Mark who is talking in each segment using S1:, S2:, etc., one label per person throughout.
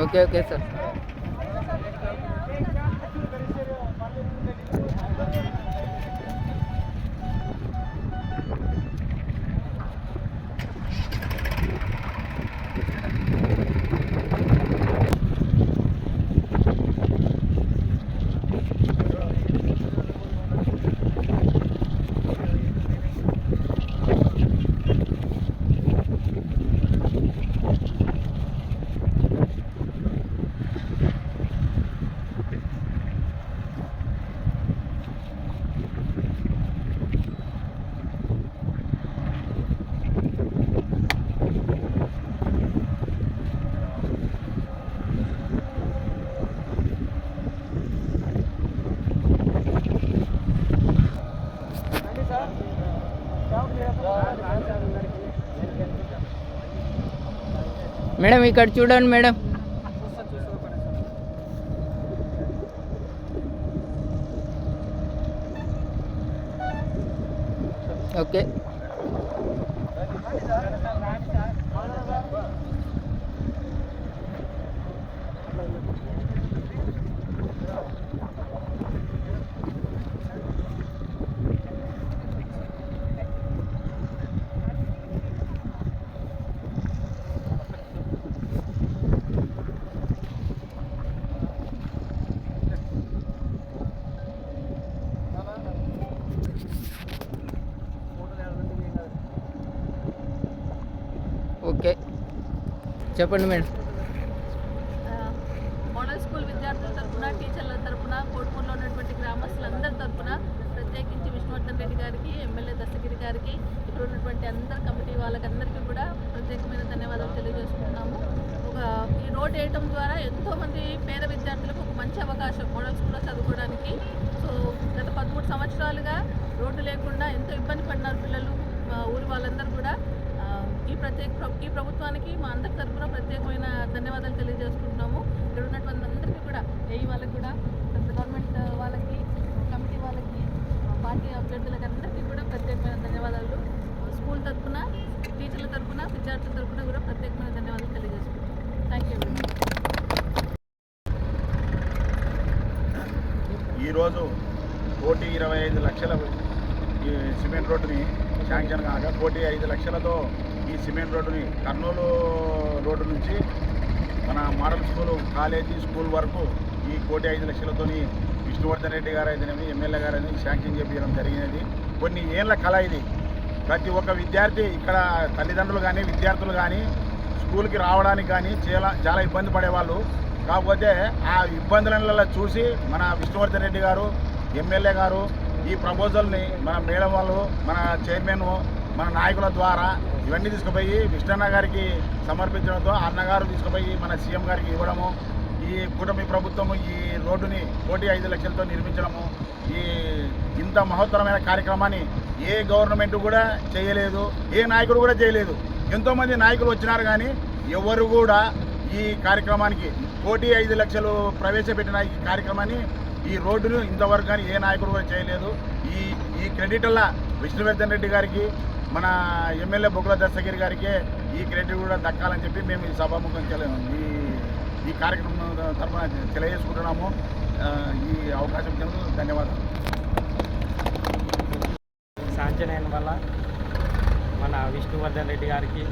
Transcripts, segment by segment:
S1: Okay okay sir. Madam ఇక్కడ చూడండి madam. Okay okay చెప్పండి మేడం.
S2: మోడల్ స్కూల్ విద్యార్థుల తరఫున, టీచర్ల తరఫున, కోటమూరులో ఉన్నటువంటి గ్రామస్తులందరి తరఫున ప్రత్యేకించి విష్ణువర్ధన్ రెడ్డి గారికి, ఎమ్మెల్యే దస్తగిరి గారికి, ఇక్కడ ఉన్నటువంటి అందరి కమిటీ వాళ్ళకందరికీ కూడా ప్రత్యేకమైన ధన్యవాదాలు తెలియజేసుకుంటున్నాము. ఈ రోడ్ వేయటం ద్వారా ఎంతోమంది పేద విద్యార్థులకు ఒక మంచి అవకాశం మోడల్ స్కూల్లో చదువుకోవడానికి. సో గత 13 సంవత్సరాలుగా రోడ్డు లేకుండా ఎంతో ఇబ్బంది పడినారు పిల్లలు, ఊరి వాళ్ళందరూ కూడా. ఈ ప్రభుత్వానికి మా అందరి తరఫున ప్రత్యేకమైన ధన్యవాదాలు తెలియజేసుకుంటున్నాము. ఇక్కడ ఉన్నటువంటి అందరికీ కూడా, ఏఈ వాళ్ళకి కూడా, గవర్నమెంట్ వాళ్ళకి, కమిటీ వాళ్ళకి, పార్టీ అభ్యర్థులకి అందరికీ కూడా ప్రత్యేకమైన ధన్యవాదాలు. స్కూల్ తరఫున, టీచర్ల తరఫున, విద్యార్థుల తరఫున కూడా ప్రత్యేకమైన ధన్యవాదాలు తెలియజేసుకుంటున్నాం. Thank you.
S3: ఈరోజు 1,25,00,000 ఈ సిమెంట్ రోడ్డుని శాంక్షన్ కాగా 1,05,00,000తో ఈ సిమెంట్ రోడ్డుని కర్నూలు రోడ్డు నుంచి మన మోడల్ స్కూలు, కాలేజీ, స్కూల్ వరకు ఈ 1,05,00,000తో విష్ణువర్ధన్ రెడ్డి గారు అయితేనేమి, ఎమ్మెల్యే గారు అయితే శాంక్షన్ చేయించడం జరిగినది. కొన్ని ఏళ్ళ కళ ఇది. ప్రతి ఒక్క విద్యార్థి ఇక్కడ తల్లిదండ్రులు కానీ, విద్యార్థులు కానీ స్కూల్కి రావడానికి కానీ చాలా ఇబ్బంది పడేవాళ్ళు. కాకపోతే ఆ ఇబ్బందులలో చూసి మన విష్ణువర్ధన్ రెడ్డి గారు, ఎమ్మెల్యే గారు ఈ ప్రపోజల్ని మన మేడం వాళ్ళు, మన చైర్మన్, మన నాయకుల ద్వారా ఇవన్నీ తీసుకుపోయి విష్ణన్న గారికి సమర్పించడంతో అన్నగారు తీసుకుపోయి మన సీఎం గారికి ఇవ్వడము, ఈ కూటమి ప్రభుత్వము ఈ రోడ్డుని 1,05,00,000తో నిర్మించడము, ఈ ఇంత మహోత్తరమైన కార్యక్రమాన్ని ఏ గవర్నమెంట్ కూడా చేయలేదు, ఏ నాయకుడు కూడా చేయలేదు. ఎంతోమంది నాయకులు వచ్చినారు కానీ ఎవరు కూడా ఈ కార్యక్రమానికి 1,05,00,000 ప్రవేశపెట్టిన ఈ కార్యక్రమాన్ని, ఈ రోడ్డును ఇంతవరకు కానీ ఏ నాయకుడు కూడా చేయలేదు. ఈ క్రెడిట్ అలా విష్ణువర్ధన్ రెడ్డి గారికి, మన ఎమ్మెల్యే బొగ్గుల దస్తగిరి గారికి ఈ క్రెడిట్ కూడా దక్కాలని చెప్పి మేము ఈ సభాముఖం ఈ కార్యక్రమం తరఫున తెలియజేసుకుంటున్నాము. ఈ అవకాశం ఇచ్చినందుకు ధన్యవాదాలు.
S4: శాంక్షన్ అయిన వల్ల మన విష్ణువర్ధన్ రెడ్డి గారికి,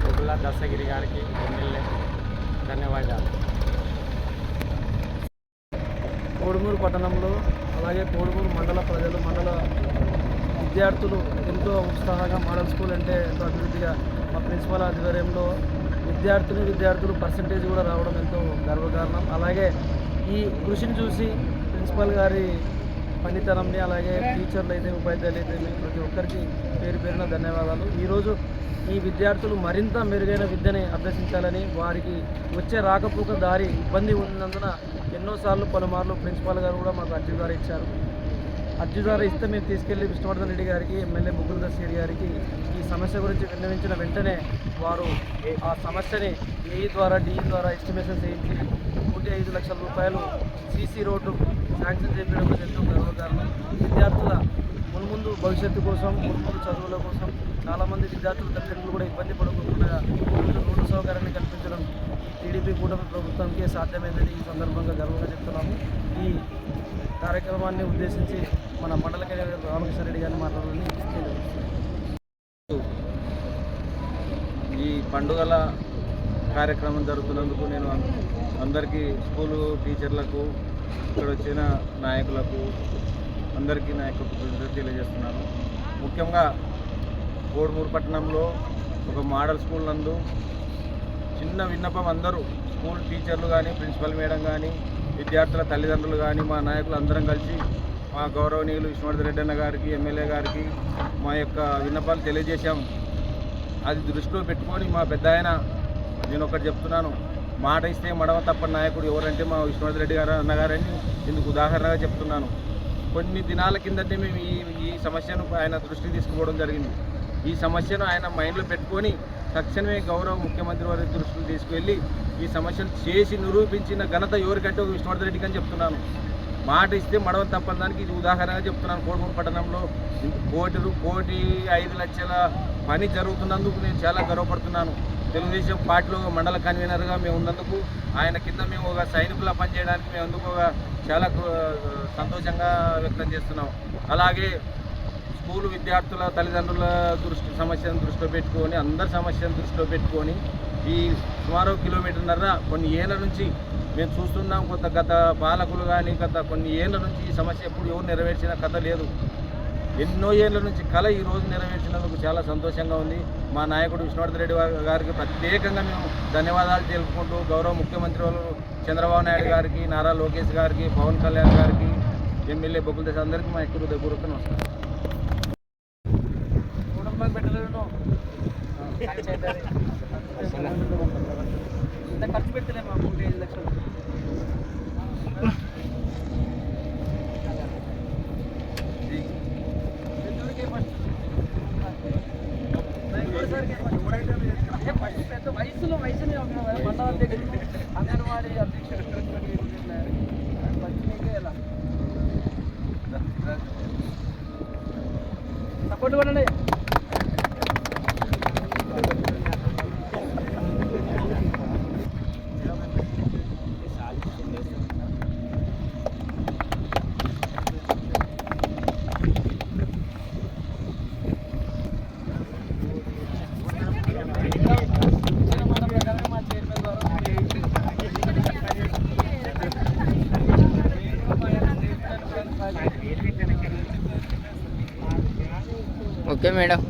S4: బొగ్గుల దస్తగిరి గారికి, ఎమ్మెల్యే ధన్యవాదాలు.
S5: కోడుమూరు పట్టణంలో అలాగే కోడుమూరు మండల ప్రజలు, మండల విద్యార్థులు ఎంతో ఉత్సాహంగా మోడల్ స్కూల్ అంటే ఎంతో అభివృద్ధిగా మా ప్రిన్సిపల్ ఆధ్వర్యంలో విద్యార్థులు పర్సంటేజ్ కూడా రావడం ఎంతో గర్వకారణం. అలాగే ఈ కృషిని చూసి ప్రిన్సిపల్ గారి పనితనంని, అలాగే టీచర్లు అయితే, ఉపాధ్యాయులు అయితే ప్రతి ఒక్కరికి పేరు పేరున ధన్యవాదాలు. ఈరోజు ఈ విద్యార్థులు మరింత మెరుగైన విద్యని అభ్యసించాలని, వారికి వచ్చే రాకపోక దారి ఇబ్బంది ఉన్నందున ఎన్నోసార్లు పలుమార్లు ప్రిన్సిపాల్ గారు కూడా మాకు అర్జీ ద్వారా ఇచ్చారు. అర్జీ ద్వారా ఇస్తే మేము తీసుకెళ్లి విష్ణువర్ధన్ రెడ్డి గారికి, ఎమ్మెల్యే బొగ్గుల దస్తగిరి గారికి ఈ సమస్య గురించి విన్నవించిన వెంటనే వారు ఆ సమస్యని ఏఈ ద్వారా, డిఈ ద్వారా ఎస్టిమేషన్ చేయించి 1,05,00,000 రూపాయలు సీసీ రోడ్డు శాంక్షన్ చేయడం ఎంతో గర్వకారణం. విద్యార్థుల మున్ముందు భవిష్యత్తు కోసం మున్ముందు చదువుల కోసం చాలామంది విద్యార్థులు తల్లిదండ్రులు కూడా ఇబ్బంది పడకుండా రోడ్డు సౌకర్యాన్ని కల్పించడం టీడీపీ కూటమి ప్రభుత్వానికి సాధ్యమైందని ఈ సందర్భంగా గర్వంగా చెప్తున్నాము. ఈ కార్యక్రమాన్ని ఉద్దేశించి మన మండల కన్వీనర్ రామకృష్ణ రెడ్డి గారిని మాట్లాడాలని
S6: ఈ పండుగల కార్యక్రమం జరుగుతున్నందుకు నేను అందరికీ స్కూలు టీచర్లకు ఇక్కడ వచ్చిన నాయకులకు అందరికీ నా యొక్క కృతజ్ఞతలు తెలియజేస్తున్నాను. ముఖ్యంగా కోడుమూరు పట్టణంలో ఒక మోడల్ స్కూల్ నందు చిన్న విన్నపం అందరూ స్కూల్ టీచర్లు కానీ ప్రిన్సిపల్ మేడం కానీ విద్యార్థుల తల్లిదండ్రులు కానీ మా నాయకులు అందరం కలిసి మా గౌరవనీయులు విష్ణువర్ధన్ రెడ్డి అన్న గారికి ఎమ్మెల్యే గారికి మా యొక్క విన్నపాలు తెలియజేశాం. అది దృష్టిలో పెట్టుకొని మా పెద్ద ఆయన నేను ఒకటి చెప్తున్నాను, మాట ఇస్తే మడవ తప్పని నాయకుడు ఎవరంటే మా విష్ణువర్ధన్ రెడ్డి గారు అన్నగారని ఇందుకు ఉదాహరణగా చెప్తున్నాను. కొన్ని దినాల కిందటే మేము ఈ సమస్యను ఆయన దృష్టికి తీసుకుపోవడం జరిగింది. ఈ సమస్యను ఆయన మైండ్లో పెట్టుకొని తక్షణమే గౌరవ ముఖ్యమంత్రి వారి దృష్టికి తీసుకువెళ్ళి ఈ సమస్యను చేసి నిరూపించిన ఘనత ఎవరికంటే ఒక విష్ణువర్ధన్ రెడ్డికి అని చెప్తున్నాను. మాట ఇస్తే మడవ తప్పని దానికి ఇది ఉదాహరణగా చెప్తున్నాను. కోడుమూరు పట్టణంలో 1,5,00,000 పని జరుగుతున్నందుకు నేను చాలా గర్వపడుతున్నాను. తెలుగుదేశం పార్టీలో మండల కన్వీనర్గా మేము ఉన్నందుకు ఆయన కింద మేము ఒక సైనికులా పనిచేయడానికి మేము అందుకు చాలా సంతోషంగా వ్యక్తం చేస్తున్నాం. అలాగే స్కూలు విద్యార్థుల తల్లిదండ్రుల సమస్యను దృష్టిలో పెట్టుకొని అందరి సమస్యను దృష్టిలో పెట్టుకొని ఈ సుమారు 1.5 కిలోమీటర్న్నర కొన్ని ఏళ్ళ నుంచి మేము చూస్తున్నాం. గత పాలకులు కానీ కొన్ని ఏళ్ళ నుంచి ఈ సమస్య ఎప్పుడు ఎవరు నెరవేర్చిన కథ లేదు. ఎన్నో ఏళ్ళ నుంచి కళ ఈ రోజు నెరవేర్చినందుకు చాలా సంతోషంగా ఉంది. మా నాయకుడు విష్ణువర్ధన్ రెడ్డి గారికి ప్రత్యేకంగా మేము ధన్యవాదాలు తెలుపుకుంటూ గౌరవ ముఖ్యమంత్రి వాళ్ళు చంద్రబాబు నాయుడు గారికి, నారా లోకేష్ గారికి, పవన్ కళ్యాణ్ గారికి, ఎమ్మెల్యే బొబ్బుల దేశ అందరికీ మా ఎక్కువ హృదయపూర్వక నమస్కారం.
S5: ఖర్చు పెడతలే మాకు 5 లక్షలు వయసులో మండల అంగన్వాడీ అధ్యక్షుడు సపోర్ట్ కొనండి.
S1: Okay madam.